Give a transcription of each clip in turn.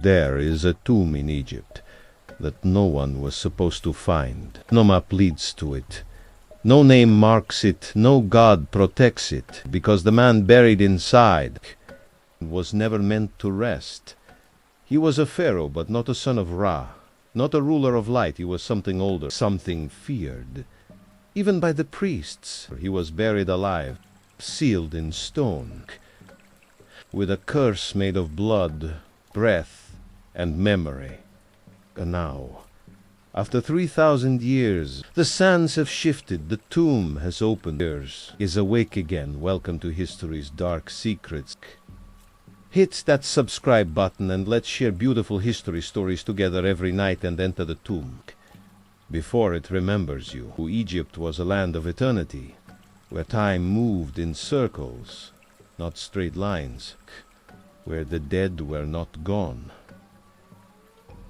There is a tomb in Egypt that no one was supposed to find. No map leads to it. No name marks it. No god protects it, because the man buried inside was never meant to rest. He was a pharaoh, but not a son of Ra. Not a ruler of light. He was something older, something feared. Even by the priests. He was buried alive, sealed in stone, with a curse made of blood, breath, and memory. And now, after 3,000 years, the sands have shifted, the tomb has opened, is awake again. Welcome to history's dark secrets. Hit that subscribe button and let's share beautiful history stories together every night and enter the tomb. Before it remembers you, Egypt was a land of eternity, where time moved in circles, not straight lines, where the dead were not gone.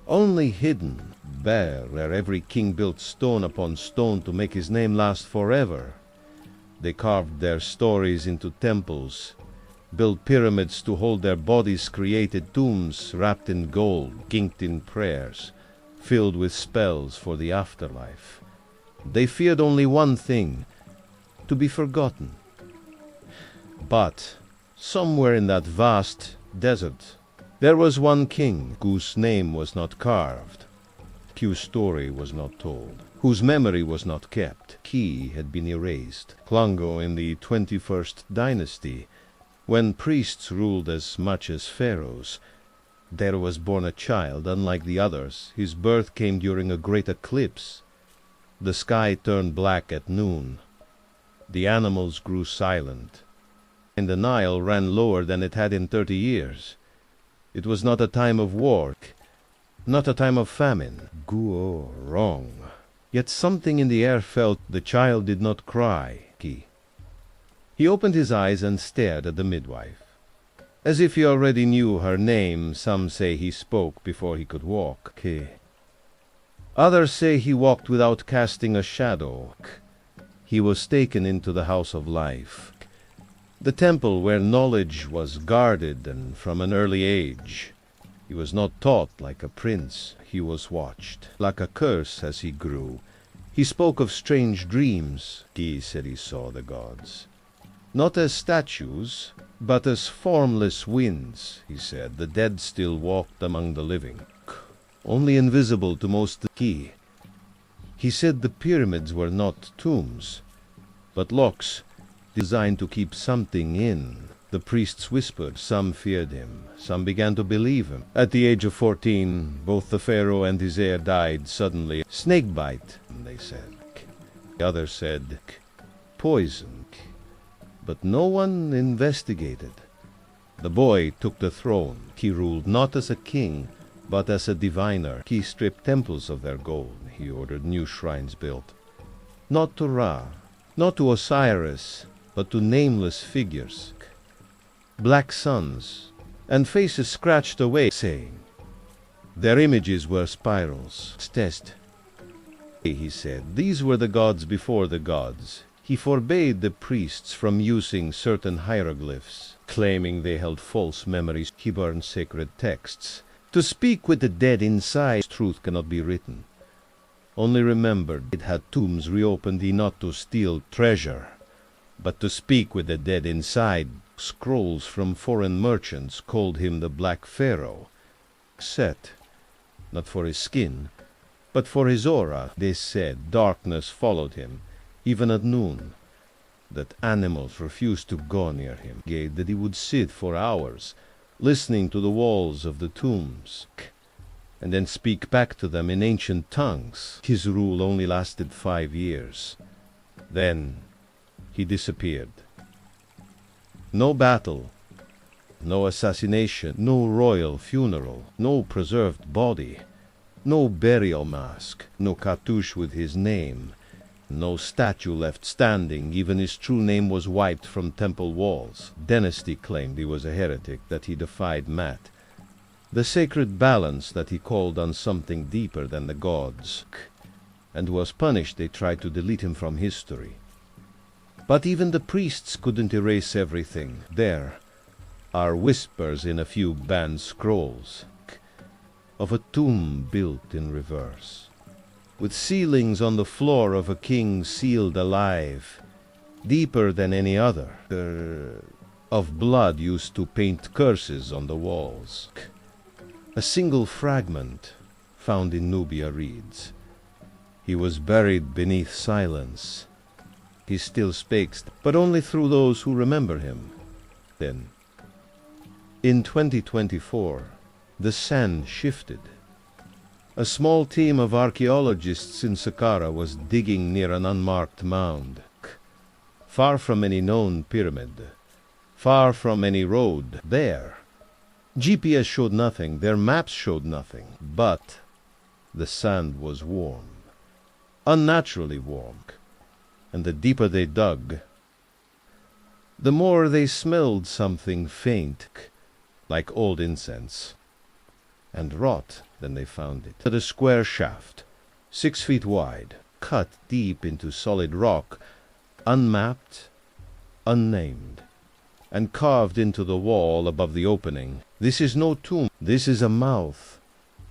Only hidden, bare, where every king built stone upon stone to make his name last forever. They carved their stories into temples, built pyramids to hold their bodies, created tombs wrapped in gold, inked in prayers, filled with spells for the afterlife. They feared only one thing, to be forgotten. But somewhere in that vast desert, there was one king whose name was not carved, whose story was not told, whose memory was not kept. He had been erased. Clungo in the 21st dynasty, when priests ruled as much as pharaohs, there was born a child, unlike the others. His birth came during a great eclipse. The sky turned black at noon. The animals grew silent, and the Nile ran lower than it had in 30 years. It was not a time of war, not a time of famine. Go wrong. Yet something in the air felt the child did not cry. He opened his eyes and stared at the midwife, as if he already knew her name. Some say he spoke before he could walk. Others say he walked without casting a shadow. He was taken into the house of life, the temple where knowledge was guarded, and from an early age. He was not taught like a prince. He was watched like a curse as he grew. He spoke of strange dreams. He said he saw the gods, not as statues, but as formless winds. He said the dead still walked among the living, only invisible to most. He said the pyramids were not tombs, but locks designed to keep something in. The priests whispered. Some feared him. Some began to believe him. At the age of 14, both the pharaoh and his heir died suddenly. Snakebite, they said. The others said poison. But no one investigated. The boy took the throne. He ruled not as a king, but as a diviner. He stripped temples of their gold. He ordered new shrines built, not to Ra, not to Osiris, but to nameless figures, black suns, and faces scratched away, saying their images were spirals. Test. He said these were the gods before the gods. He forbade the priests from using certain hieroglyphs, claiming they held false memories. He burned sacred texts. To speak with the dead inside, truth cannot be written. Only remembered. It had tombs reopened he not to steal treasure, but to speak with the dead inside. Scrolls from foreign merchants called him the Black Pharaoh. Set, not for his skin, but for his aura. They said darkness followed him, even at noon, that animals refused to go near him, that he would sit for hours, listening to the walls of the tombs, and then speak back to them in ancient tongues. His rule only lasted 5 years. Then he disappeared. No battle, no assassination, no royal funeral, no preserved body, no burial mask, no cartouche with his name, no statue left standing. Even his true name was wiped from temple walls. Dynasty claimed he was a heretic, that he defied Mat, the sacred balance, that he called on something deeper than the gods, and was punished. They tried to delete him from history. But even the priests couldn't erase everything. There are whispers in a few banned scrolls. of a tomb built in reverse, with ceilings on the floor of a king sealed alive, deeper than any other, of blood used to paint curses on the walls. A single fragment found in Nubia reads, "He was buried beneath silence. He still speaks, but only through those who remember him." Then, in 2024, the sand shifted. A small team of archaeologists in Saqqara was digging near an unmarked mound, far from any known pyramid, far from any road, bare. GPS showed nothing, their maps showed nothing, but the sand was warm, unnaturally warm, and the deeper they dug, the more they smelled something faint, like old incense, and rot. Then they found it. At a square shaft, 6 feet wide, cut deep into solid rock, unmapped, unnamed, and carved into the wall above the opening. This is no tomb, this is a mouth,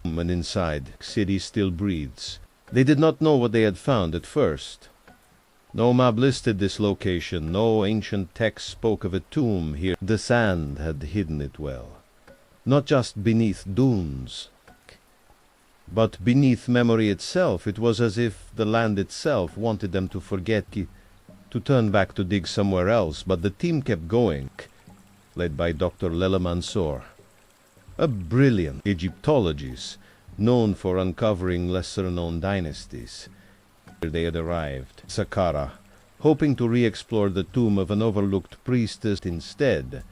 and inside, city still breathes. They did not know what they had found at first. No map listed this location, no ancient text spoke of a tomb here. The sand had hidden it well, not just beneath dunes, but beneath memory itself. It was as if the land itself wanted them to forget, to turn back to dig somewhere else. But the team kept going, led by Dr. Lela Mansour, a brilliant Egyptologist known for uncovering lesser-known dynasties. They had arrived, Saqqara, hoping to re-explore the tomb of an overlooked priestess. Instead,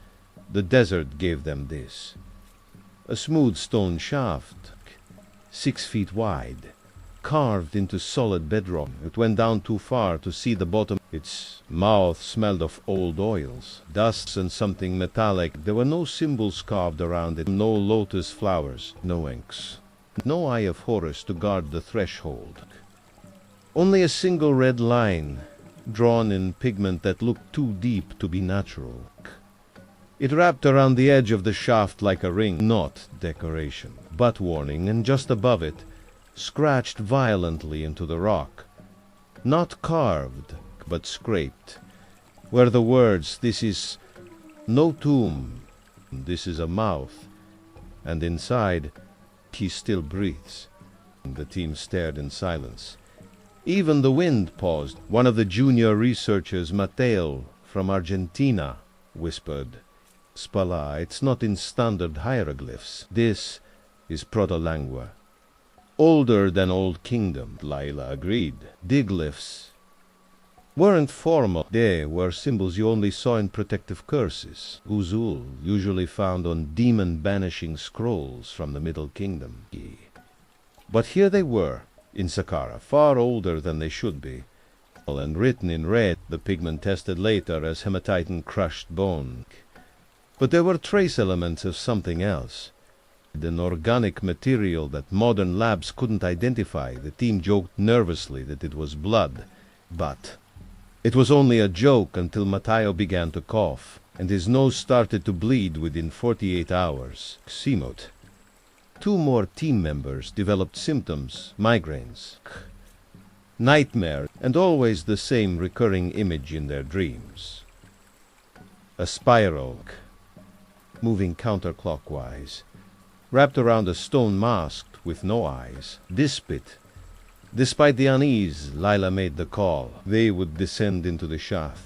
the desert gave them this. A smooth stone shaft, 6 feet wide, carved into solid bedrock. It went down too far to see the bottom. Its mouth smelled of old oils, dust, and something metallic. There were no symbols carved around it, no lotus flowers, no inks, no eye of Horus to guard the threshold. Only a single red line, drawn in pigment that looked too deep to be natural. It wrapped around the edge of the shaft like a ring, not decoration, but warning, and just above it, scratched violently into the rock. Not carved, but scraped, were the words, "This is no tomb, this is a mouth, and inside, he still breathes." The team stared in silence. Even the wind paused. One of the junior researchers, Mateo, from Argentina, whispered, "Spala, it's not in standard hieroglyphs. This is proto-lingua. Older than Old Kingdom," Laila agreed. Diglyphs weren't formal. They were symbols you only saw in protective curses. Uzul, usually found on demon-banishing scrolls from the Middle Kingdom. But here they were, in Saqqara, far older than they should be, and written in red, the pigment tested later as hematite and crushed bone. But there were trace elements of something else, an organic material that modern labs couldn't identify. The team joked nervously that it was blood, but it was only a joke until Mateo began to cough, and his nose started to bleed within 48 hours. Simut. 2 more team members developed symptoms, migraines, nightmare, and always the same recurring image in their dreams. A spiral, moving counterclockwise, wrapped around a stone mask with no eyes. Dispit. Despite the unease, Lila made the call. They would descend into the shaft.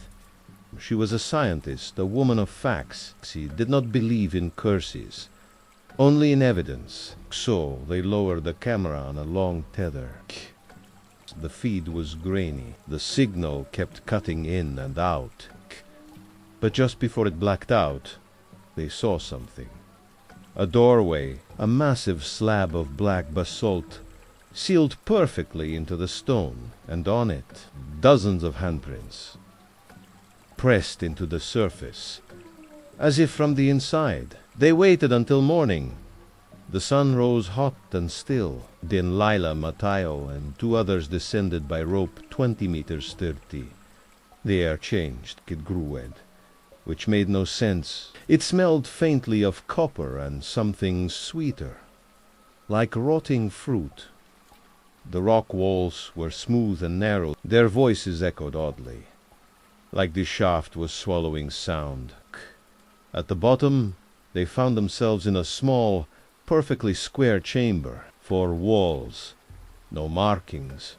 She was a scientist, a woman of facts. She did not believe in curses, only in evidence. So they lowered the camera on a long tether. The feed was grainy. The signal kept cutting in and out. But just before it blacked out, they saw something. A doorway, a massive slab of black basalt, sealed perfectly into the stone, and on it, dozens of handprints, pressed into the surface, as if from the inside. They waited until morning. The sun rose hot and still. Then Lila, Mateo, and 2 others descended by rope 20 meters 30. The air changed. It grew wet, which made no sense. It smelled faintly of copper and something sweeter. like rotting fruit. The rock walls were smooth and narrow. Their voices echoed oddly, like the shaft was swallowing sound. At the bottom, they found themselves in a small, perfectly square chamber. 4 walls, no markings,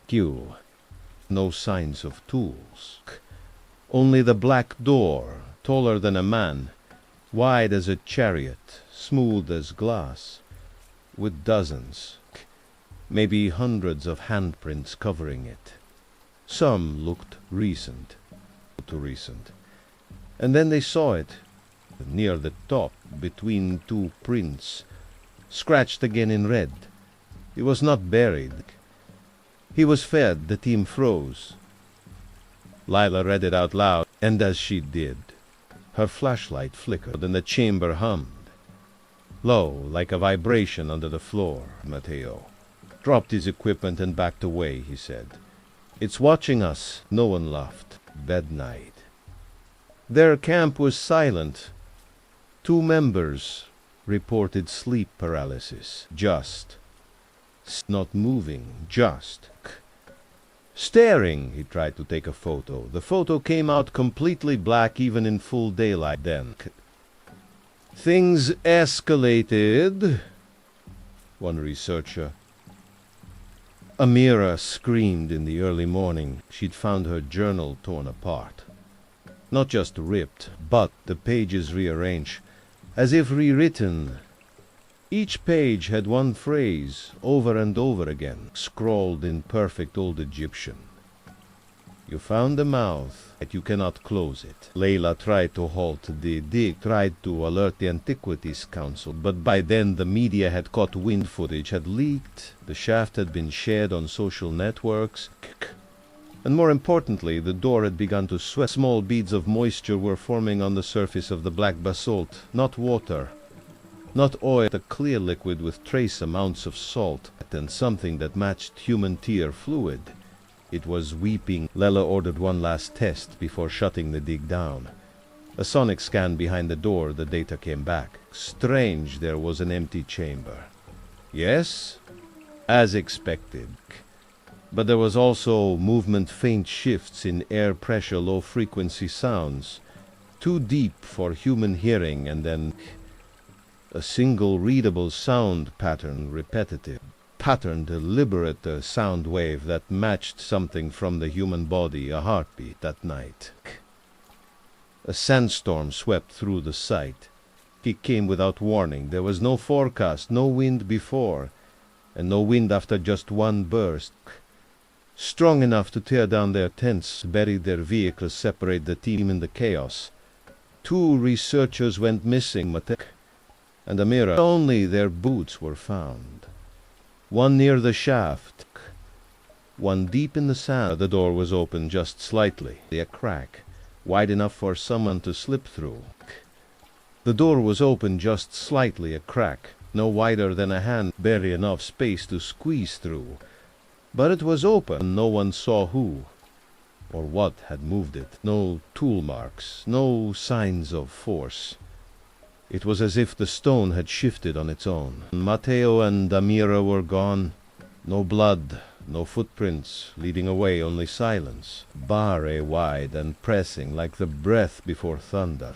no signs of tools. Only the black door, taller than a man, wide as a chariot, smooth as glass, with dozens, maybe hundreds of handprints covering it. Some looked too recent. And then they saw it, near the top, between 2 prints, scratched again in red. He was not buried. He was fed. The team froze. Lila read it out loud, and as she did, her flashlight flickered and the chamber hummed. Low, like a vibration under the floor. Matteo dropped his equipment and backed away, he said. It's watching us. No one laughed. Bed night. Their camp was silent. 2 members reported sleep paralysis. Just. Not moving. Just. Staring. He tried to take a photo. The photo came out completely black even in full daylight. Then things escalated. One researcher. Amira screamed in the early morning. She'd found her journal torn apart. Not just ripped, but the pages rearranged, as if rewritten. Each page had one phrase, over and over again, scrawled in perfect old Egyptian. You found the mouth, yet you cannot close it. Layla tried to halt the dig, tried to alert the Antiquities Council, but by then the media had caught wind. Footage had leaked, the shaft had been shared on social networks, and more importantly, the door had begun to sweat. Small beads of moisture were forming on the surface of the black basalt, not water, not oil, a clear liquid with trace amounts of salt, and something that matched human tear fluid. It was weeping. Lela ordered one last test before shutting the dig down. A sonic scan behind the door, the data came back. Strange, there was an empty chamber. Yes, as expected. But there was also movement, faint shifts in air pressure, low-frequency sounds, too deep for human hearing, and then a single readable sound pattern, repetitive. Pattern, deliberate, a sound wave that matched something from the human body, a heartbeat. That night, a sandstorm swept through the site. It came without warning. There was no forecast, no wind before, and no wind after just one burst. Strong enough to tear down their tents, bury their vehicles, separate the team in the chaos. 2 researchers went missing, Matek and Amira. Only their boots were found. One near the shaft, one deep in the sand. The door was open just slightly, a crack, wide enough for someone to slip through. The door was open just slightly, a crack, no wider than a hand, barely enough space to squeeze through. But it was open. No one saw who or what had moved it. No tool marks, no signs of force. It was as if the stone had shifted on its own. Matteo and Amira were gone. No blood, no footprints leading away, only silence, bare wide and pressing like the breath before thunder.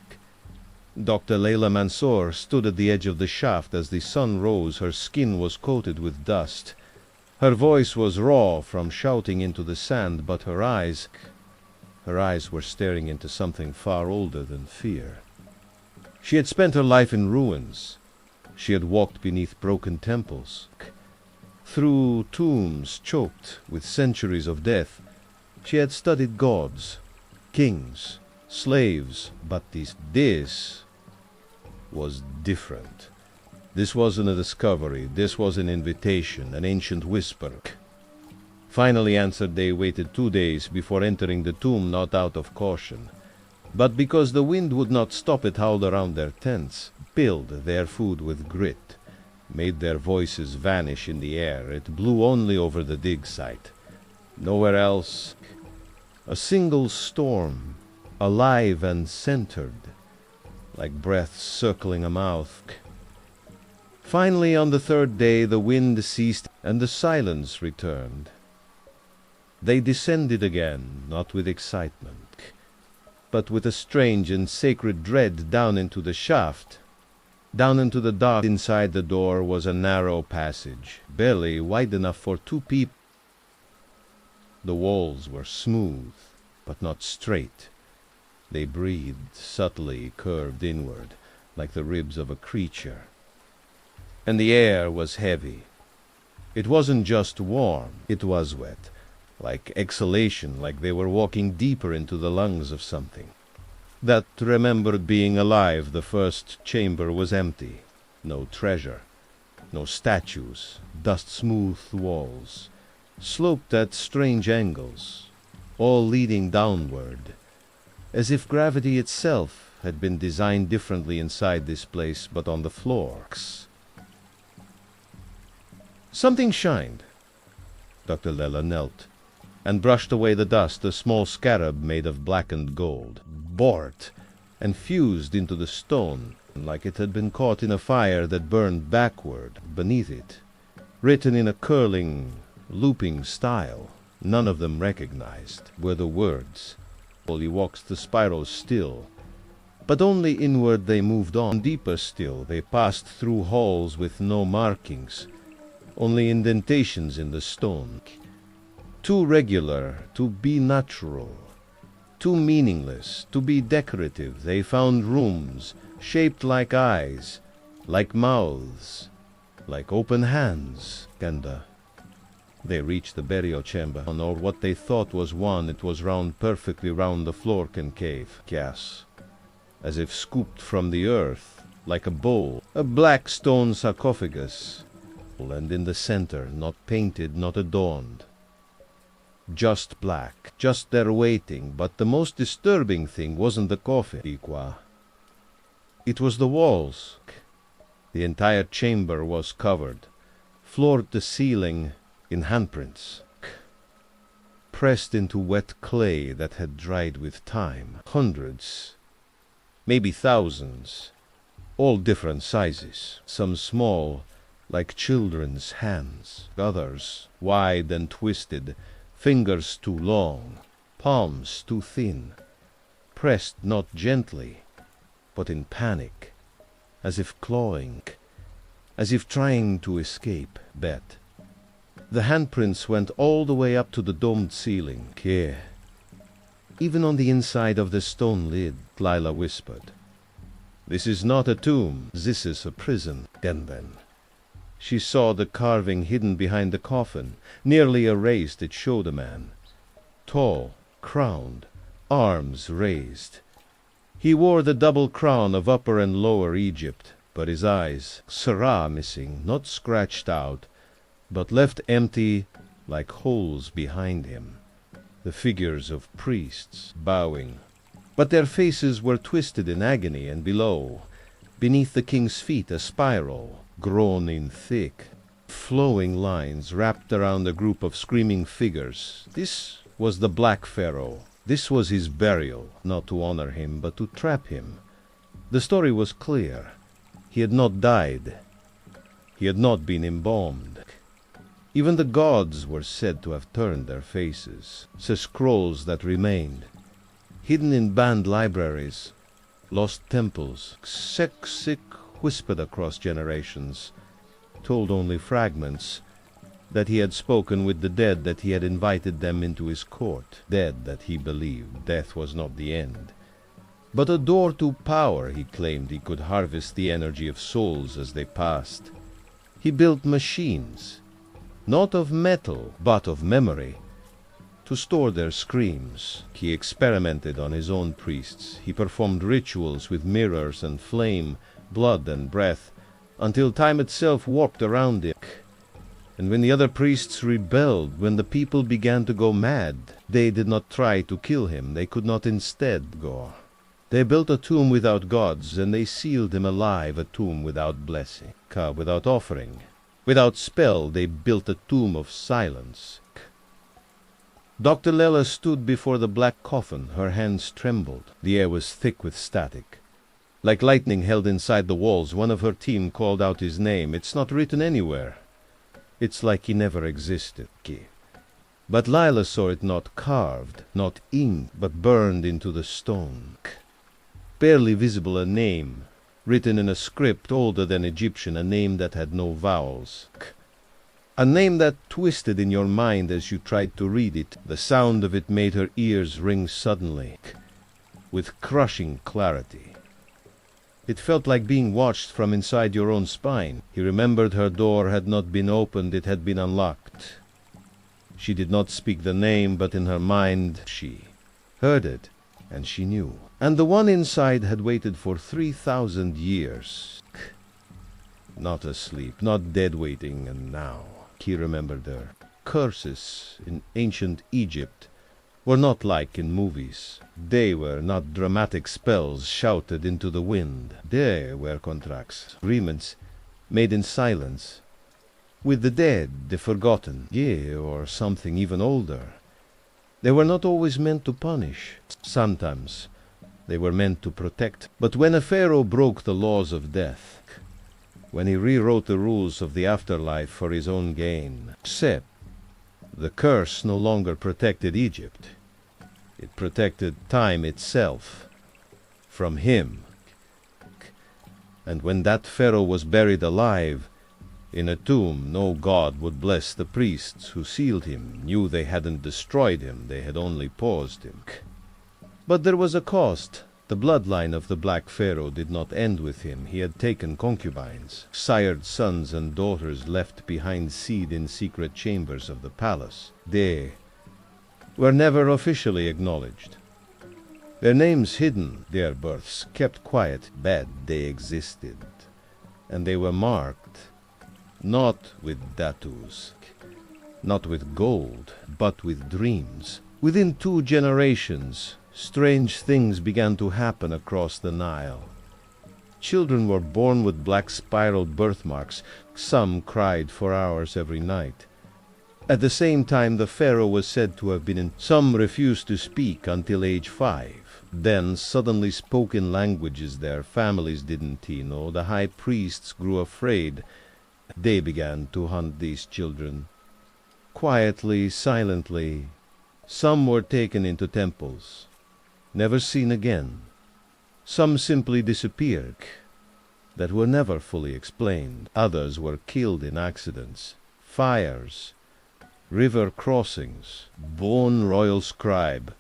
Dr. Layla Mansour stood at the edge of the shaft as the sun rose. Her skin was coated with dust. Her voice was raw from shouting into the sand, but her eyes were staring into something far older than fear. She had spent her life in ruins. She had walked beneath broken temples, through tombs choked with centuries of death. She had studied gods, kings, slaves, but this was different. This wasn't a discovery. This was an invitation, an ancient whisper. Finally answered, they waited 2 days before entering the tomb, not out of caution, but because the wind would not stop. It howled around their tents, filled their food with grit, made their voices vanish in the air. It blew only over the dig site. Nowhere else. A single storm, alive and centered, like breath circling a mouth. Finally, on the third day, the wind ceased and the silence returned. They descended again, not with excitement, but with a strange and sacred dread, down into the shaft. Down into the dark. Inside the door was a narrow passage, barely wide enough for 2 people. The walls were smooth, but not straight. They breathed subtly, curved inward, like the ribs of a creature. And the air was heavy. It wasn't just warm, it was wet, like exhalation, like they were walking deeper into the lungs of something that remembered being alive. The first chamber was empty. No treasure, no statues, dust-smooth walls, sloped at strange angles, all leading downward, as if gravity itself had been designed differently inside this place, but on the floors. Something shined. Dr. Lela knelt and brushed away the dust, a small scarab made of blackened gold, bored and fused into the stone, like it had been caught in a fire that burned backward beneath it. Written in a curling, looping style, none of them recognized, were the words, "He walks the spiral still." But only inward they moved on. Deeper still, they passed through halls with no markings, only indentations in the stone. Too regular to be natural, too meaningless to be decorative, they found rooms shaped like eyes, like mouths, like open hands. They reached the burial chamber, or what they thought was one. It was round, perfectly round the floor concave, gas, as if scooped from the earth, like a bowl, a black stone sarcophagus, and in the center, not painted, not adorned, just black, just there waiting. But the most disturbing thing wasn't the coffin. It was the walls. The entire chamber was covered, floor to ceiling, in handprints, pressed into wet clay that had dried with time. Hundreds, maybe thousands, all different sizes, some small, like children's hands, others wide and twisted, fingers too long, palms too thin, pressed not gently, but in panic, as if clawing, as if trying to escape. Bet. The handprints went all the way up to the domed ceiling. Here, even on the inside of the stone lid, Lila whispered, "This is not a tomb, this is a prison." Then. She saw the carving hidden behind the coffin. Nearly erased, it showed a man, tall, crowned, arms raised. He wore the double crown of Upper and Lower Egypt, but his eyes, Sarah missing, not scratched out, but left empty like holes behind him. The figures of priests bowing, but their faces were twisted in agony, and below, beneath the king's feet, a spiral, grown in thick, flowing lines wrapped around a group of screaming figures. This was the Black Pharaoh. This was his burial, not to honor him, but to trap him. The story was clear. He had not died. He had not been embalmed. Even the gods were said to have turned their faces. The scrolls that remained, hidden in banned libraries, lost temples, sick whispered across generations, told only fragments, that he had spoken with the dead, that he had invited them into his court. Dead that he believed death was not the end, but a door to power. He claimed he could harvest the energy of souls as they passed. He built machines, not of metal, but of memory, to store their screams. He experimented on his own priests. He performed rituals with mirrors and flame, blood and breath, until time itself warped around him. And when the other priests rebelled, when the people began to go mad, they did not try to kill him. They could not instead go. They built a tomb without gods, and they sealed him alive, a tomb without blessing, without offering. Without spell, they built a tomb of silence. Dr. Lela stood before the black coffin. Her hands trembled. The air was thick with static. Like lightning held inside the walls, one of her team called out his name. It's not written anywhere. It's like he never existed. But Lila saw it not carved, not inked, but burned into the stone. Barely visible, a name, written in a script older than Egyptian, a name that had no vowels. A name that twisted in your mind as you tried to read it. The sound of it made her ears ring suddenly, with crushing clarity. It felt like being watched from inside your own spine. He remembered her door had not been opened, it had been unlocked. She did not speak the name, but in her mind she heard it, and she knew. And the one inside had waited for 3,000 years. Not asleep, not dead waiting, and now he remembered her. Curses in ancient Egypt were not like in movies. They were not dramatic spells shouted into the wind. They were contracts, agreements made in silence, with the dead, the forgotten, or something even older. They were not always meant to punish. Sometimes they were meant to protect. But when a pharaoh broke the laws of death, when he rewrote the rules of the afterlife for his own gain, Sep, the curse no longer protected Egypt. It protected time itself from him. And when that pharaoh was buried alive in a tomb, no god would bless the priests who sealed him, knew they hadn't destroyed him, they had only paused him. But there was a cost. The bloodline of the Black Pharaoh did not end with him. He had taken concubines, sired sons and daughters left behind seed in secret chambers of the palace. They were never officially acknowledged. Their names hidden, their births kept quiet, but they existed. And they were marked, not with tattoos, not with gold, but with dreams. Within 2 generations, strange things began to happen across the Nile. Children were born with black spiraled birthmarks. Some cried for hours every night. At the same time, the pharaoh was said to have been in. Some refused to speak until age 5. Then suddenly spoke in languages their families didn't know. The high priests grew afraid. They began to hunt these children. Quietly, silently. Some were taken into temples, never seen again. Some simply disappeared, that were never fully explained. Others were killed in accidents, fires, river crossings. Born royal scribe,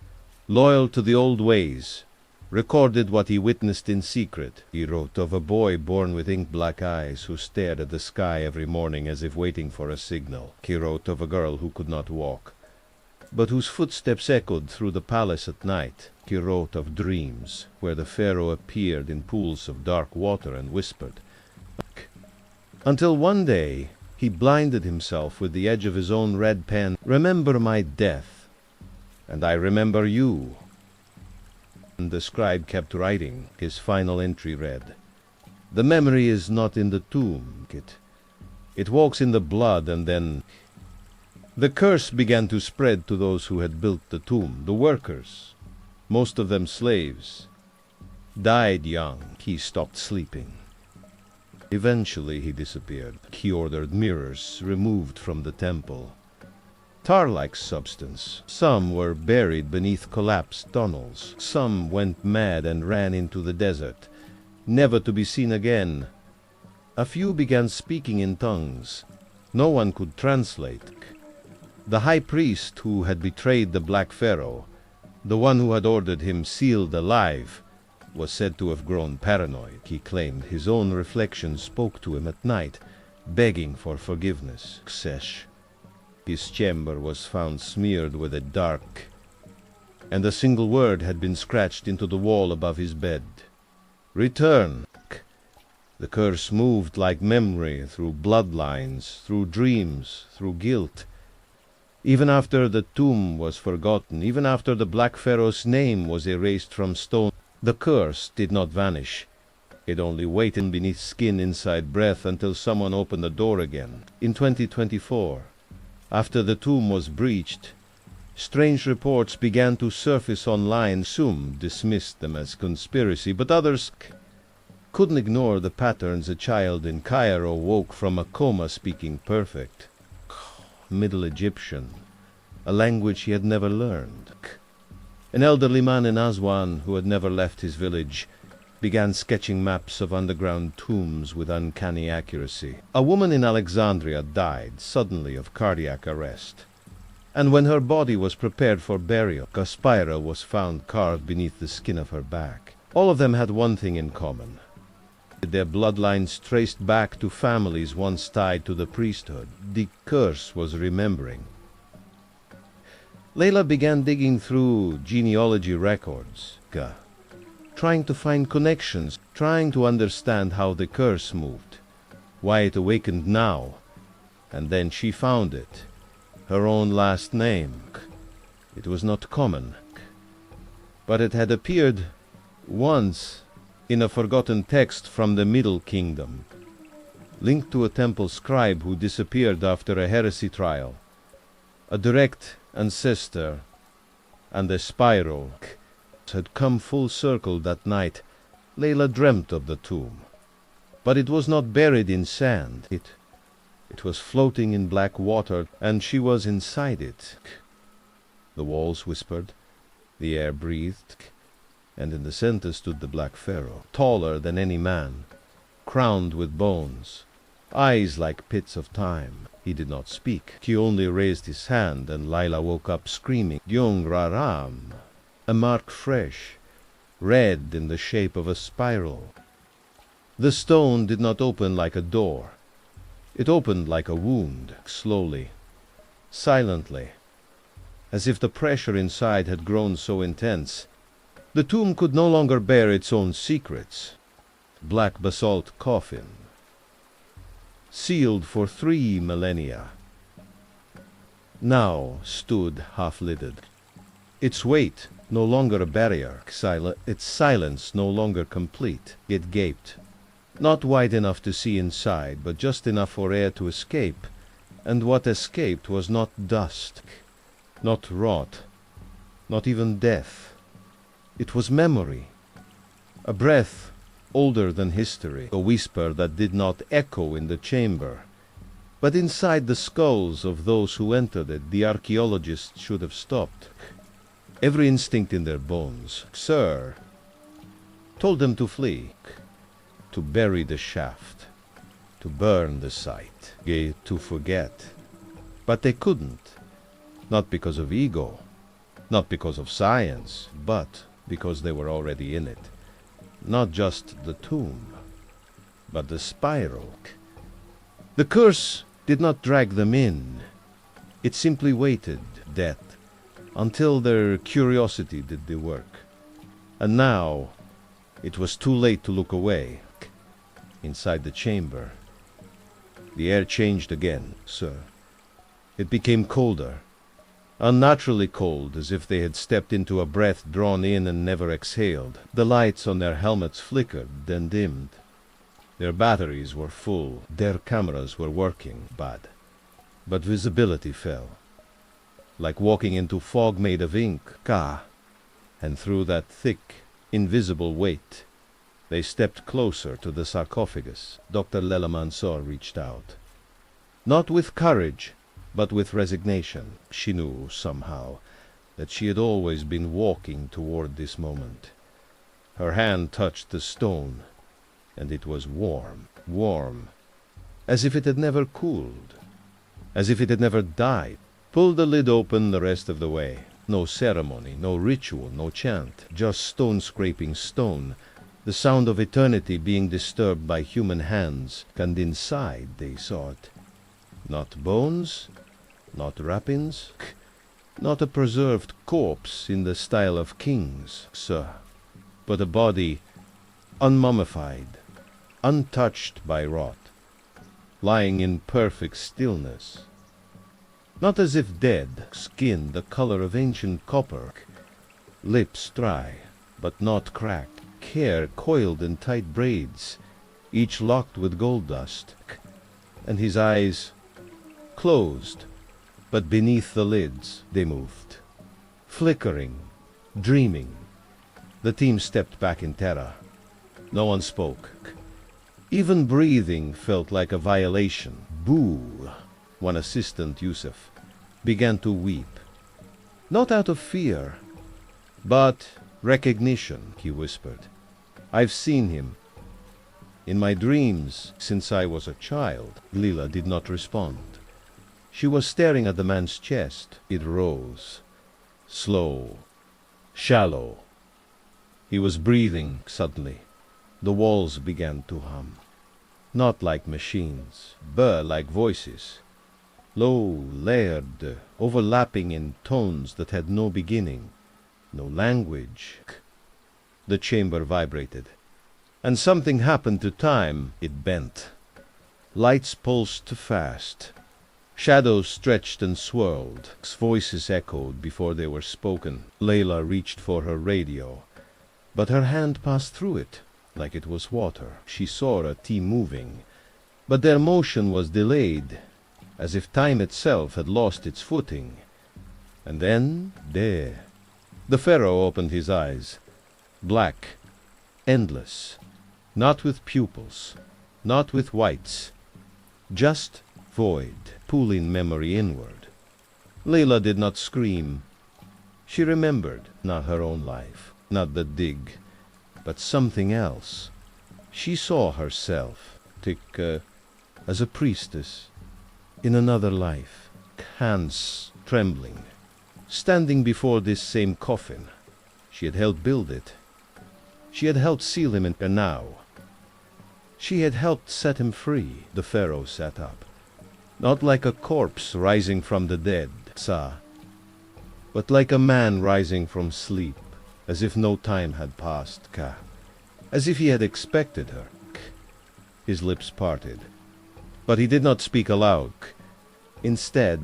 loyal to the old ways, recorded what he witnessed in secret. He wrote of a boy born with ink-black eyes who stared at the sky every morning as if waiting for a signal. He wrote of a girl who could not walk, but whose footsteps echoed through the palace at night. He wrote of dreams, where the pharaoh appeared in pools of dark water and whispered. Until one day, he blinded himself with the edge of his own red pen. Remember my death, and I remember you. And the scribe kept writing. His final entry read, "The memory is not in the tomb. It walks in the blood," and then the curse began to spread to those who had built the tomb. The workers, most of them slaves, died young. He stopped sleeping. Eventually he disappeared. He ordered mirrors removed from the temple. Tar-like substance. Some were buried beneath collapsed tunnels. Some went mad and ran into the desert, never to be seen again. A few began speaking in tongues. No one could translate. The high priest who had betrayed the Black Pharaoh, the one who had ordered him sealed alive, was said to have grown paranoid. He claimed his own reflection spoke to him at night, begging for forgiveness. Xesh. His chamber was found smeared with a dark, and a single word had been scratched into the wall above his bed. Return. The curse moved like memory through bloodlines, through dreams, through guilt. Even after the tomb was forgotten, even after the Black Pharaoh's name was erased from stone, the curse did not vanish. It only waited beneath skin inside breath until someone opened the door again. In 2024, after the tomb was breached, strange reports began to surface online. Some dismissed them as conspiracy, but others couldn't ignore the patterns a child in Cairo woke from a coma speaking perfect Middle Egyptian, a language he had never learned. An elderly man in Aswan, who had never left his village, began sketching maps of underground tombs with uncanny accuracy. A woman in Alexandria died suddenly of cardiac arrest, and when her body was prepared for burial, a spiral was found carved beneath the skin of her back. All of them had one thing in common. Their bloodlines traced back to families once tied to the priesthood. The curse was remembering. Layla began digging through genealogy records, trying to find connections, trying to understand how the curse moved, why it awakened now. And then she found it. Her own last name. It was not common, but it had appeared once in a forgotten text from the Middle Kingdom, linked to a temple scribe who disappeared after a heresy trial. A direct ancestor and a spiral had come full circle that night. Layla dreamt of the tomb, but it was not buried in sand. It was floating in black water, and she was inside it. The walls whispered, the air breathed, and in the center stood the black Pharaoh, taller than any man, crowned with bones, eyes like pits of time. He did not speak. He only raised his hand, and Layla woke up screaming, Yung Raram, a mark fresh, red in the shape of a spiral. The stone did not open like a door. It opened like a wound, slowly, silently, as if the pressure inside had grown so intense. The tomb could no longer bear its own secrets. Black basalt coffin, sealed for 3 millennia, now stood half-lidded. Its weight no longer a barrier, its silence no longer complete. It gaped, not wide enough to see inside, but just enough for air to escape, and what escaped was not dust, not rot, not even death. It was memory, a breath older than history, a whisper that did not echo in the chamber, but inside the skulls of those who entered it. The archaeologists should have stopped. Every instinct in their bones, sir, told them to flee, to bury the shaft, to burn the site, to forget. But they couldn't, not because of ego, not because of science, but because they were already in it. Not just the tomb, but the spiral. The curse did not drag them in. It simply waited, death, until their curiosity did the work. And now it was too late to look away. Inside the chamber, the air changed again, sir. It became colder, unnaturally cold, as if they had stepped into a breath drawn in and never exhaled. The lights on their helmets flickered, then dimmed. Their batteries were full. Their cameras were working, but visibility fell, like walking into fog made of ink. And through that thick, invisible weight, they stepped closer to the sarcophagus. Dr. Lela Mansour reached out. Not with courage, but with resignation. She knew, somehow, that she had always been walking toward this moment. Her hand touched the stone, and it was warm, warm, as if it had never cooled, as if it had never died. Pull the lid open the rest of the way. No ceremony, no ritual, no chant, just stone scraping stone, the sound of eternity being disturbed by human hands. And inside they saw it. Not bones, not wrappings, not a preserved corpse in the style of kings, sir, but a body unmummified, untouched by rot, lying in perfect stillness. Not as if dead, skin the color of ancient copper, lips dry, but not cracked, hair coiled in tight braids, each locked with gold dust, and his eyes closed, but beneath the lids they moved, flickering, dreaming. The team stepped back in terror. No one spoke. Even breathing felt like a violation. Boo! One assistant, Yusuf, began to weep. Not out of fear, but recognition, he whispered. I've seen him. In my dreams, since I was a child. Lila did not respond. She was staring at the man's chest. It rose. Slow. Shallow. He was breathing suddenly. The walls began to hum. Not like machines, but like voices. Low, layered, overlapping in tones that had no beginning, no language. The chamber vibrated. And something happened to time. It bent. Lights pulsed fast. Shadows stretched and swirled. Voices echoed before they were spoken. Layla reached for her radio, but her hand passed through it like it was water. She saw a team moving, but their motion was delayed, as if time itself had lost its footing. And then, there, the Pharaoh opened his eyes. Black, endless, not with pupils, not with whites, just void, pulling memory inward. Layla did not scream. She remembered not her own life, not the dig, but something else. She saw herself, as a priestess, in another life, hands trembling, standing before this same coffin. She had helped build it. She had helped seal him in, and now she had helped set him free. The Pharaoh sat up, not like a corpse rising from the dead, but like a man rising from sleep, as if no time had passed, as if he had expected her. His lips parted, but he did not speak aloud. Instead,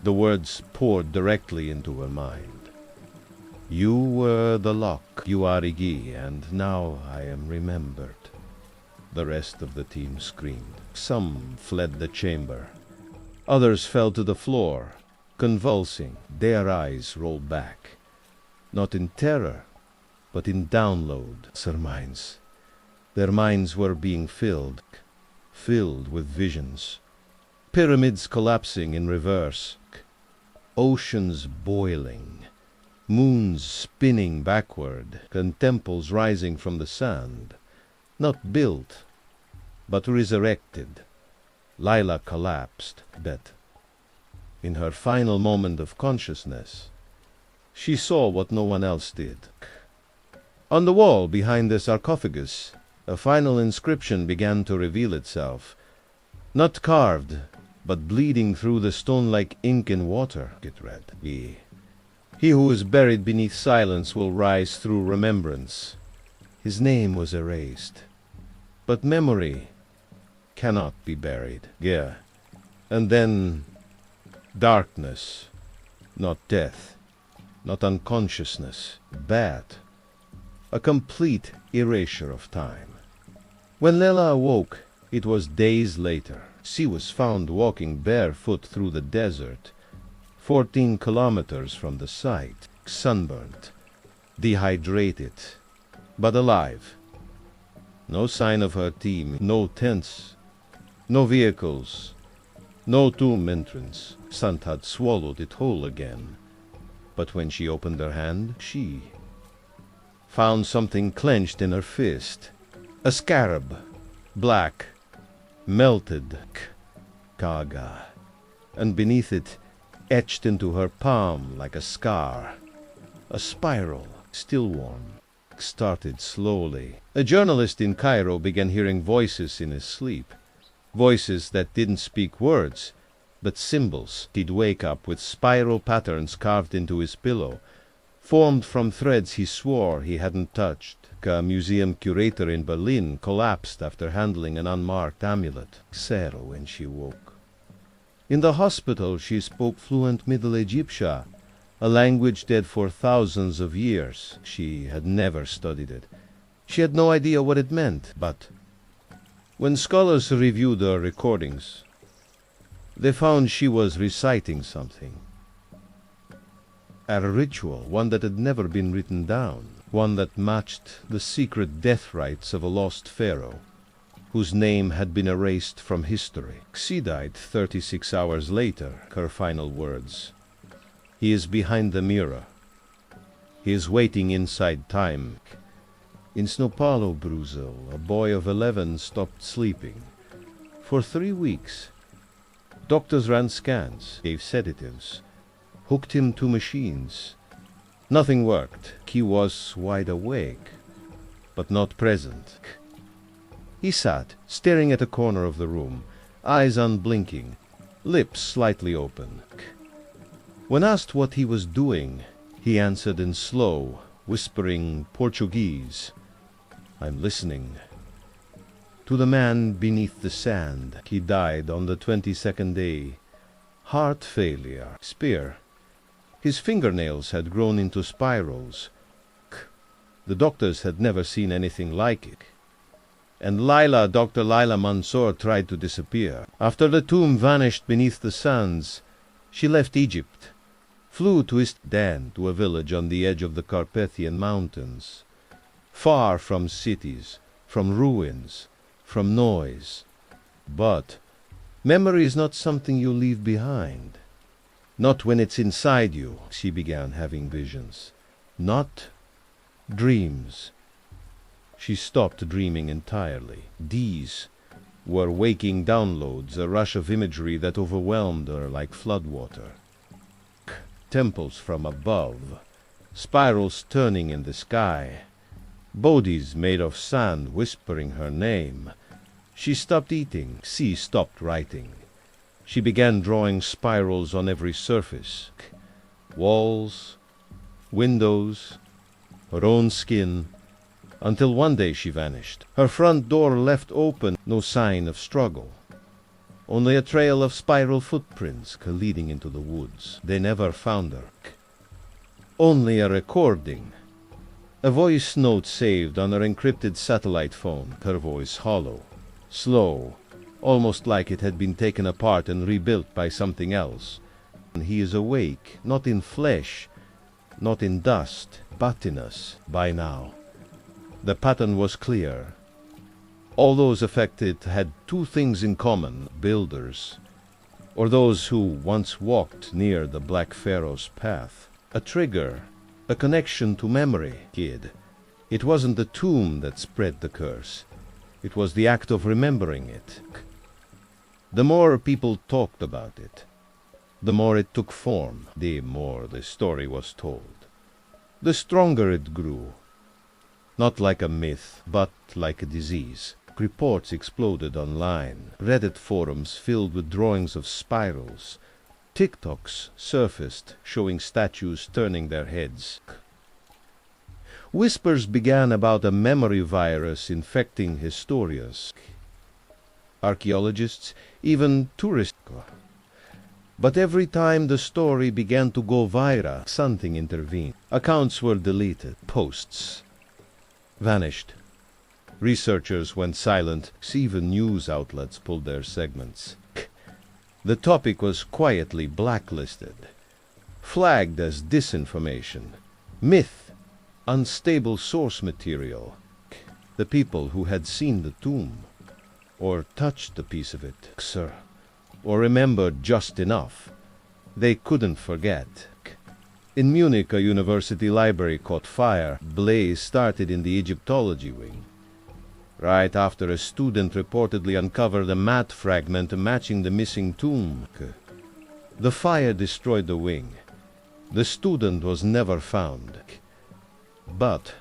the words poured directly into her mind. You were the lock, you are Igi, and now I am remembered. The rest of the team screamed. Some fled the chamber. Others fell to the floor, convulsing. Their eyes rolled back, not in terror, but in download surminds. Their minds were being filled with visions. Pyramids collapsing in reverse, oceans boiling, moons spinning backward, and temples rising from the sand, not built, but resurrected. Lila collapsed, but in her final moment of consciousness, she saw what no one else did. On the wall behind the sarcophagus, a final inscription began to reveal itself. Not carved, but bleeding through the stone like ink in water, it read. He who is buried beneath silence will rise through remembrance. His name was erased, but memory cannot be buried. And then darkness, not death, not unconsciousness, but a complete erasure of time. When Lela awoke, it was days later. She was found walking barefoot through the desert, 14 kilometers from the site, sunburnt, dehydrated, but alive. No sign of her team, no tents, no vehicles, no tomb entrance. Sant had swallowed it whole again. But when she opened her hand, she found something clenched in her fist. A scarab, black, melted, kaga, and beneath it, etched into her palm like a scar, a spiral, still warm, started slowly. A journalist in Cairo began hearing voices in his sleep, voices that didn't speak words, but symbols. He'd wake up with spiral patterns carved into his pillow, formed from threads he swore he hadn't touched. A museum curator in Berlin collapsed after handling an unmarked amulet. Xero when she woke. In the hospital she spoke fluent Middle Egyptian, a language dead for thousands of years. She had never studied it. She had no idea what it meant, but when scholars reviewed her recordings, they found she was reciting something. A ritual, one that had never been written down. one that matched the secret death rites of a lost pharaoh, whose name had been erased from history. She died 36 hours later, her final words. He is behind the mirror. He is waiting inside time. In São Paulo, Brazil, a boy of 11 stopped sleeping. For 3 weeks, doctors ran scans, gave sedatives, hooked him to machines. Nothing worked. He was wide awake, but not present. He sat, staring at a corner of the room, eyes unblinking, lips slightly open. When asked what he was doing, he answered in slow, whispering Portuguese, "I'm listening." To the man beneath the sand, he died on the 22nd day. Heart failure. Spear. His fingernails had grown into spirals. The doctors had never seen anything like it. And Dr. Laila Mansour tried to disappear. After the tomb vanished beneath the sands, she left Egypt, flew to Istan, to a village on the edge of the Carpathian Mountains, far from cities, from ruins, from noise. But memory is not something you leave behind. Not when it's inside you. She began having visions. Not dreams. She stopped dreaming entirely. These were waking downloads, a rush of imagery that overwhelmed her like floodwater. Temples from above, spirals turning in the sky, bodhis made of sand whispering her name. She stopped eating. She stopped writing. She began drawing spirals on every surface. Walls, windows, her own skin, until one day she vanished. Her front door left open, no sign of struggle. Only a trail of spiral footprints leading into the woods. They never found her. Only a recording. A voice note saved on her encrypted satellite phone, her voice hollow, slow, almost like it had been taken apart and rebuilt by something else. And he is awake, not in flesh, not in dust, but in us, by now. The pattern was clear. All those affected had two things in common: builders, or those who once walked near the Black Pharaoh's path. A trigger, a connection to memory, kid. It wasn't the tomb that spread the curse. It was the act of remembering it. The more people talked about it, the more it took form, the more the story was told. The stronger it grew. Not like a myth, but like a disease. Reports exploded online. Reddit forums filled with drawings of spirals. TikToks surfaced, showing statues turning their heads. Whispers began about a memory virus infecting Historias. Archaeologists, even tourists. But every time the story began to go viral, something intervened. Accounts were deleted. Posts vanished. Researchers went silent. Even news outlets pulled their segments. The topic was quietly blacklisted, flagged as disinformation, myth, unstable source material. The people who had seen the tomb, or touched a piece of it, or remembered just enough, they couldn't forget. In Munich, a university library caught fire. Blaze started in the Egyptology wing, right after a student reportedly uncovered a mat fragment matching the missing tomb. The fire destroyed the wing. The student was never found. But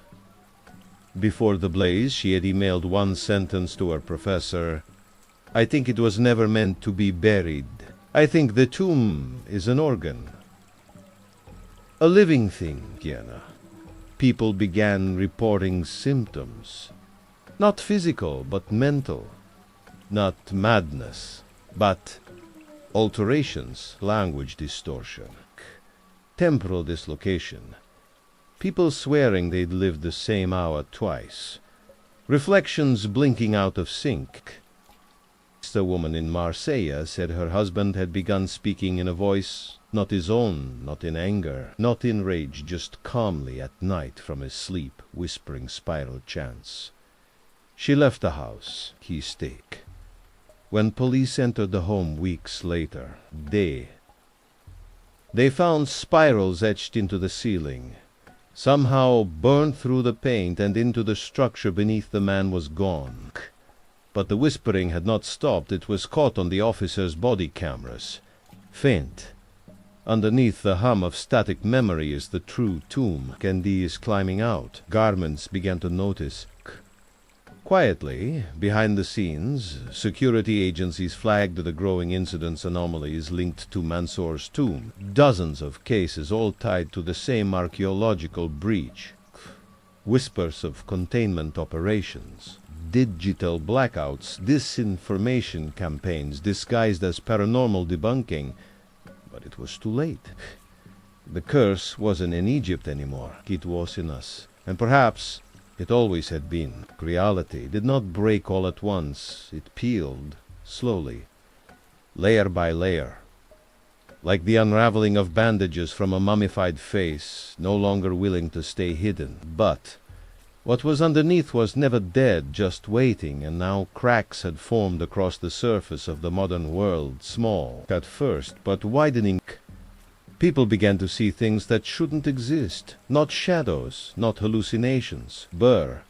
before the blaze, she had emailed one sentence to her professor: "I think it was never meant to be buried. I think the tomb is an organ. A living thing, Kiana." People began reporting symptoms. Not physical, but mental. Not madness, but alterations, language distortion, temporal dislocation. People swearing they'd lived the same hour twice. Reflections blinking out of sync. a woman in Marseille said her husband had begun speaking in a voice not his own, not in anger, not in rage, just calmly at night from his sleep, whispering spiral chants. She left the house. He stayed. When police entered the home weeks later, they found spirals etched into the ceiling. Somehow burned through the paint and into the structure beneath the man was gone. But the whispering had not stopped. It was caught on the officers' body cameras. Faint. Underneath the hum of static memory is the true tomb. Candy is climbing out. Garments began to notice. Quietly, behind the scenes, security agencies flagged the growing incidence anomalies linked to Mansour's tomb. Dozens of cases, all tied to the same archaeological breach. Whispers of containment operations. Digital blackouts, disinformation campaigns disguised as paranormal debunking. But it was too late. The curse wasn't in Egypt anymore. It was in us. And perhaps it always had been. Reality did not break all at once. It peeled, slowly, layer by layer. Like the unraveling of bandages from a mummified face, no longer willing to stay hidden. But what was underneath was never dead, just waiting, and now cracks had formed across the surface of the modern world, small at first, but widening. People began to see things that shouldn't exist. Not shadows, not hallucinations. Blur.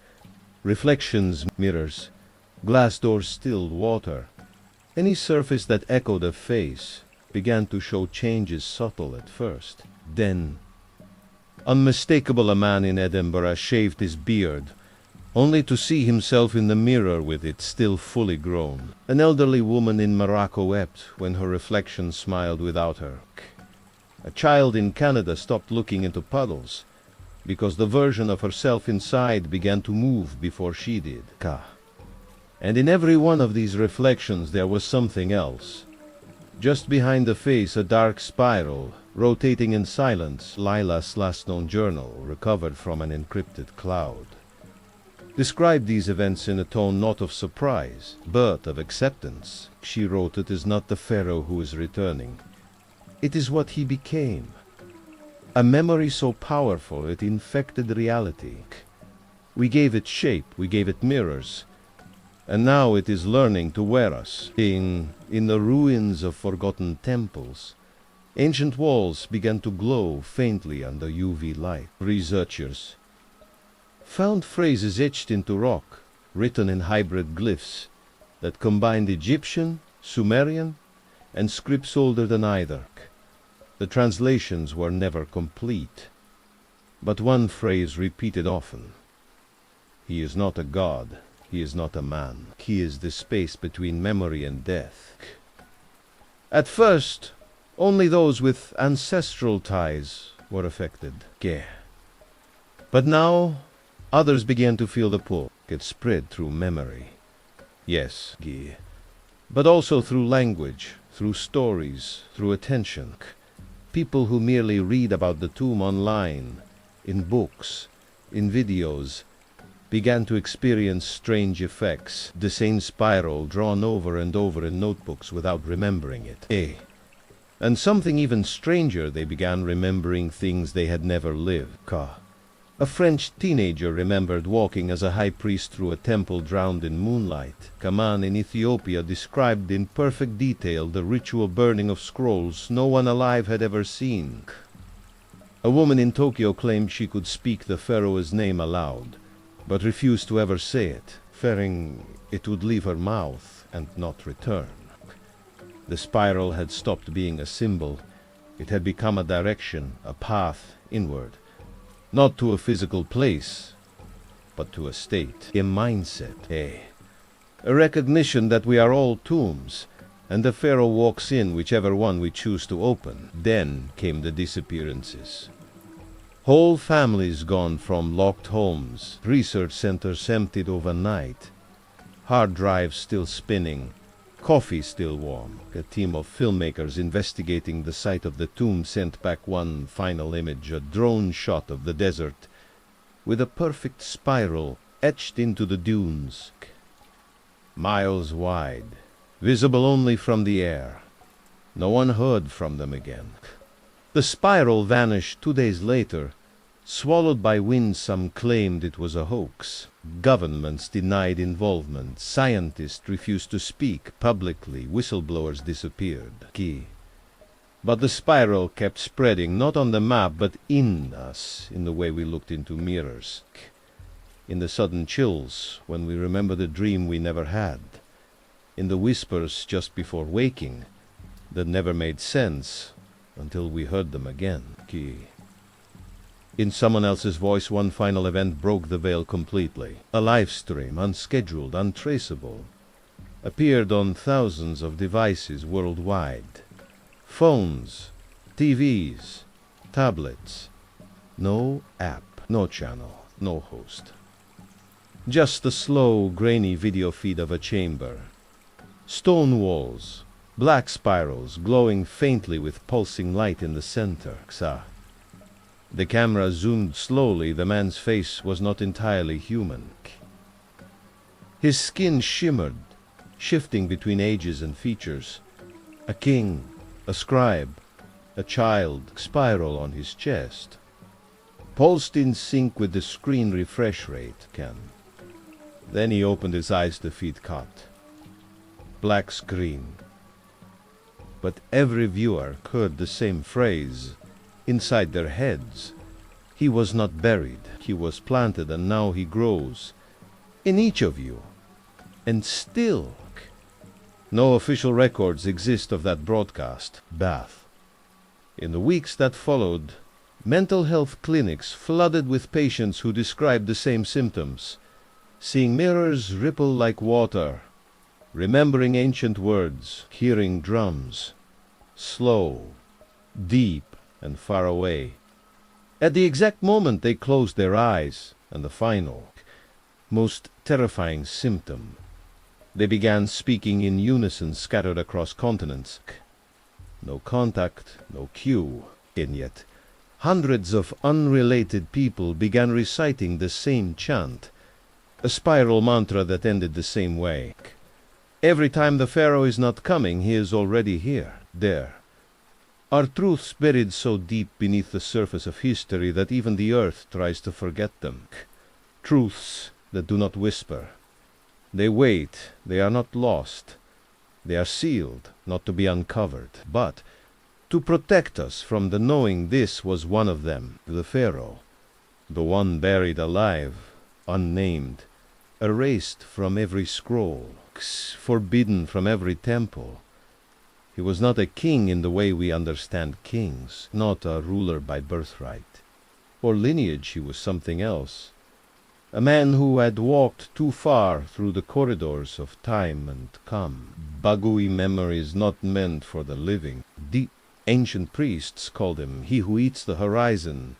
Reflections, mirrors. Glass doors, still water. Any surface that echoed a face began to show changes subtle at first. Then, unmistakable, a man in Edinburgh shaved his beard, only to see himself in the mirror with it still fully grown. An elderly woman in Morocco wept when her reflection smiled without her. A child in Canada stopped looking into puddles because the version of herself inside began to move before she did. And in every one of these reflections there was something else. Just behind the face, a dark spiral, rotating in silence. Lila's last known journal, recovered from an encrypted cloud, described these events in a tone not of surprise, but of acceptance. She wrote, "It is not the Pharaoh who is returning. It is what he became. A memory so powerful it infected reality. We gave it shape, we gave it mirrors, and now it is learning to wear us." In the ruins of forgotten temples, ancient walls began to glow faintly under UV light. Researchers found phrases etched into rock, written in hybrid glyphs that combined Egyptian, Sumerian, and scripts older than either. The translations were never complete, but one phrase repeated often. "He is not a god, he is not a man. He is the space between memory and death." At first, only those with ancestral ties were affected. But now, others began to feel the pull. It spread through memory. Yes, but also through language, through stories, through attention. People who merely read about the tomb online, in books, in videos, began to experience strange effects. The same spiral drawn over and over in notebooks without remembering it. And something even stranger, they began remembering things they had never lived. A French teenager remembered walking as a high priest through a temple drowned in moonlight. A man in Ethiopia described in perfect detail the ritual burning of scrolls no one alive had ever seen. A woman in Tokyo claimed she could speak the Pharaoh's name aloud, but refused to ever say it, fearing it would leave her mouth and not return. The spiral had stopped being a symbol. It had become a direction, a path inward. Not to a physical place, but to a state, a mindset, a recognition that we are all tombs, and the Pharaoh walks in whichever one we choose to open. Then came the disappearances. Whole families gone from locked homes, research centers emptied overnight, hard drives still spinning, coffee still warm. A team of filmmakers investigating the site of the tomb sent back one final image, a drone shot of the desert, with a perfect spiral etched into the dunes, miles wide, visible only from the air. No one heard from them again. The spiral vanished 2 days later, swallowed by winds. Some claimed it was a hoax. Governments denied involvement. Scientists refused to speak publicly. Whistleblowers disappeared. But the spiral kept spreading, not on the map, but in us, in the way we looked into mirrors, in the sudden chills when we remember the dream we never had, in the whispers just before waking that never made sense until we heard them again. In someone else's voice, one final event broke the veil completely. A live stream, unscheduled, untraceable, appeared on thousands of devices worldwide. Phones, TVs, tablets. No app, no channel, no host. Just the slow, grainy video feed of a chamber. Stone walls, black spirals glowing faintly with pulsing light in the center. The camera zoomed slowly. The man's face was not entirely human. His skin shimmered, shifting between ages and features. A king, a scribe, a child, spiral on his chest. Pulsed in sync with the screen refresh rate. Then he opened his eyes. The feed cut. Black screen. But every viewer heard the same phrase inside their heads. He was not buried. He was planted, and now he grows in each of you. And still, no official records exist of that broadcast. Bath. In the weeks that followed, mental health clinics flooded with patients who described the same symptoms, seeing mirrors ripple like water, remembering ancient words, hearing drums, slow, deep, and far away. At the exact moment they closed their eyes, and the final, most terrifying symptom, they began speaking in unison, scattered across continents. No contact, no cue, and yet hundreds of unrelated people began reciting the same chant, a spiral mantra that ended the same way. Every time the Pharaoh is not coming, he is already here, there. Are truths buried so deep beneath the surface of history that even the earth tries to forget them? Truths that do not whisper. They wait. They are not lost. They are sealed, not to be uncovered, but to protect us from the knowing this was one of them, the Pharaoh, the one buried alive, unnamed, erased from every scroll, forbidden from every temple. He was not a king in the way we understand kings, not a ruler by birthright or lineage. He was something else. A man who had walked too far through the corridors of time and come. Bagui memories not meant for the living. The ancient priests called him he who eats the horizon,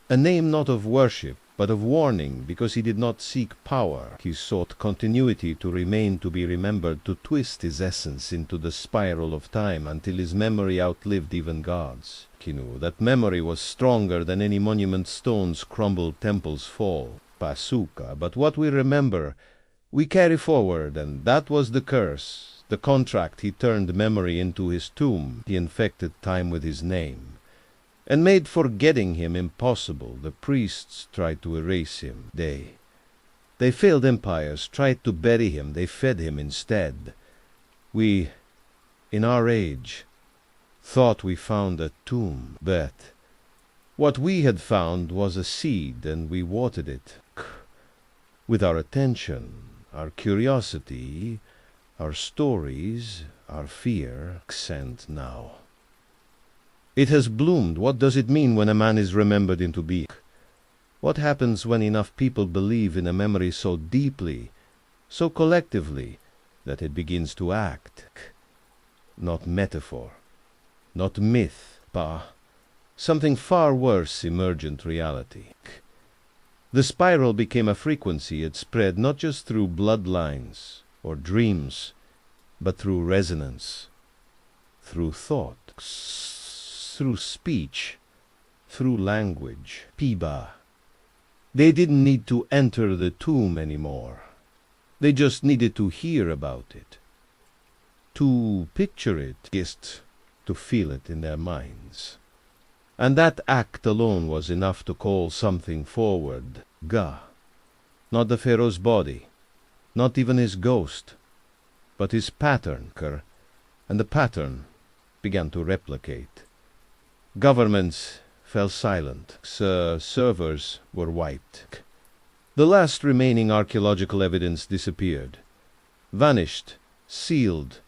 a name not of worship, but of warning, because he did not seek power. He sought continuity, to remain, to be remembered, to twist his essence into the spiral of time until his memory outlived even gods. Kinu, that memory was stronger than any monument stones crumble, temples fall. Pasuka, but what we remember, we carry forward, and that was the curse, the contract. He turned memory into his tomb. He infected time with his name, and made forgetting him impossible. The priests tried to erase him. They failed empires, tried to bury him. They fed him instead. We, in our age, thought we found a tomb, but what we had found was a seed, and we watered it. With our attention, our curiosity, our stories, our fear, and now it has bloomed. What does it mean when a man is remembered into being? What happens when enough people believe in a memory so deeply, so collectively, that it begins to act? Not metaphor, not myth, but something far worse, emergent reality. The spiral became a frequency. It spread not just through bloodlines or dreams, but through resonance, through thought, through speech, through language. Piba. They didn't need to enter the tomb anymore. They just needed to hear about it. to picture it, just to feel it in their minds. And that act alone was enough to call something forward. Ga. Not the Pharaoh's body, not even his ghost, but his pattern, and the pattern began to replicate. Governments fell silent. Servers were wiped. The last remaining archaeological evidence disappeared, vanished, sealed,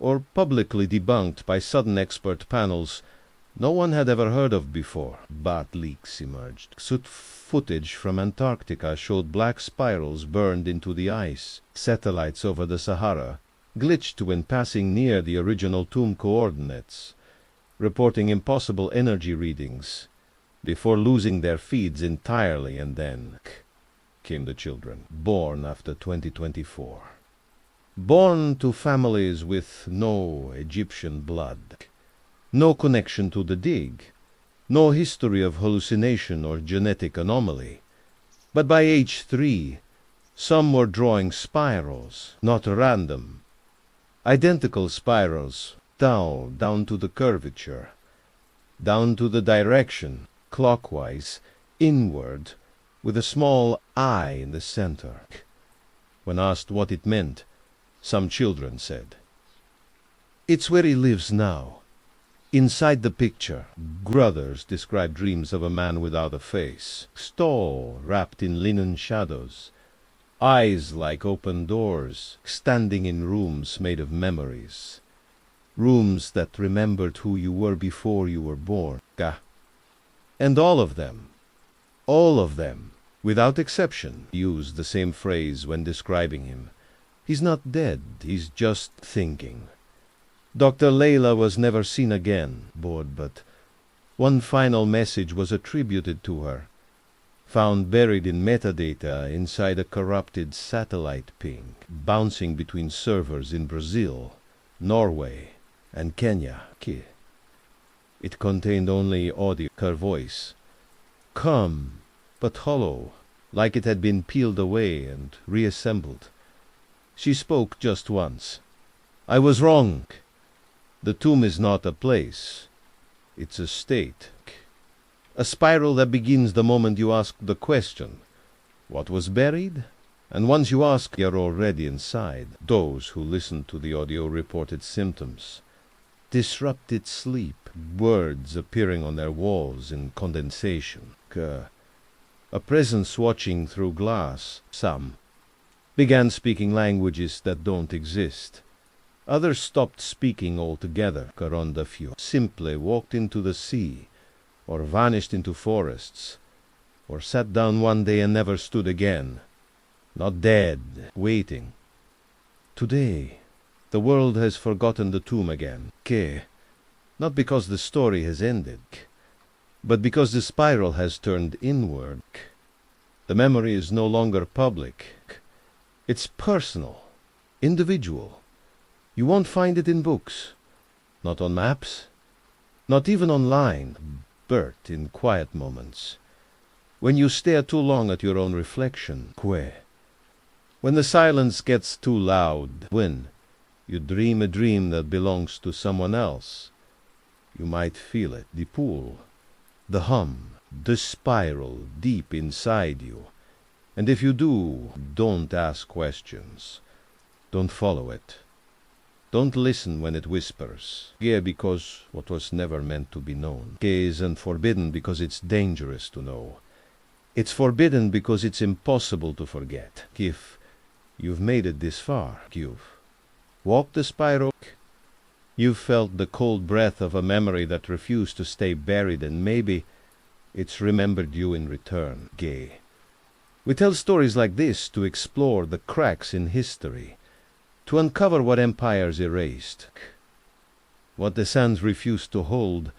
or publicly debunked by sudden expert panels no one had ever heard of before. Bat leaks emerged. Footage from Antarctica showed black spirals burned into the ice. Satellites over the Sahara glitched when passing near the original tomb coordinates, reporting impossible energy readings before losing their feeds entirely. And then came the children, born after 2024. Born to families with no Egyptian blood, no connection to the dig, no history of hallucination or genetic anomaly. But by age 3, some were drawing spirals, not random. Identical spirals, down to the curvature, down to the direction, clockwise, inward, with a small eye in the center. When asked what it meant, some children said, "It's where he lives now. Inside the picture." Others described dreams of a man without a face, tall, wrapped in linen shadows, eyes like open doors, standing in rooms made of memories, rooms that remembered who you were before you were born. And all of them, without exception, used the same phrase when describing him. He's not dead, he's just thinking. Dr. Layla was never seen again, but one final message was attributed to her, found buried in metadata inside a corrupted satellite ping, bouncing between servers in Brazil, Norway, and Kenya. It contained only audio, her voice, calm but hollow, like it had been peeled away and reassembled. She spoke just once. "I was wrong. The tomb is not a place. It's a state. A spiral that begins the moment you ask the question, what was buried? And once you ask, you're already inside." Those who listened to the audio reported symptoms. Disrupted sleep, words appearing on their walls in condensation. A presence watching through glass. Some began speaking languages that don't exist. Others stopped speaking altogether. On the few simply walked into the sea, or vanished into forests, or sat down one day and never stood again. Not dead, waiting. Today, the world has forgotten the tomb again. Not because the story has ended, but because the spiral has turned inward. The memory is no longer public. It's personal, individual. You won't find it in books, not on maps, not even online, but in quiet moments, when you stare too long at your own reflection. When the silence gets too loud, when you dream a dream that belongs to someone else, you might feel it, the pull, the hum, the spiral deep inside you. And if you do, don't ask questions. Don't follow it. Don't listen when it whispers. Because what was never meant to be known isn't forbidden because it's dangerous to know. It's forbidden because it's impossible to forget. If you've made it this far, you've walked the spiral, you've felt the cold breath of a memory that refused to stay buried, and maybe it's remembered you in return. We tell stories like this to explore the cracks in history, to uncover what empires erased, what the sands refused to hold,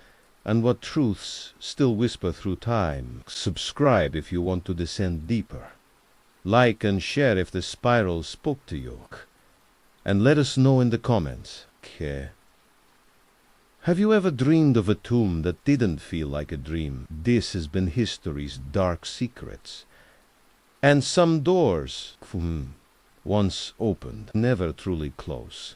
and what truths still whisper through time. Subscribe if you want to descend deeper. Like and share if the spiral spoke to you. And let us know in the comments. Have you ever dreamed of a tomb that didn't feel like a dream? This has been history's dark secrets. And some doors, once opened, never truly close.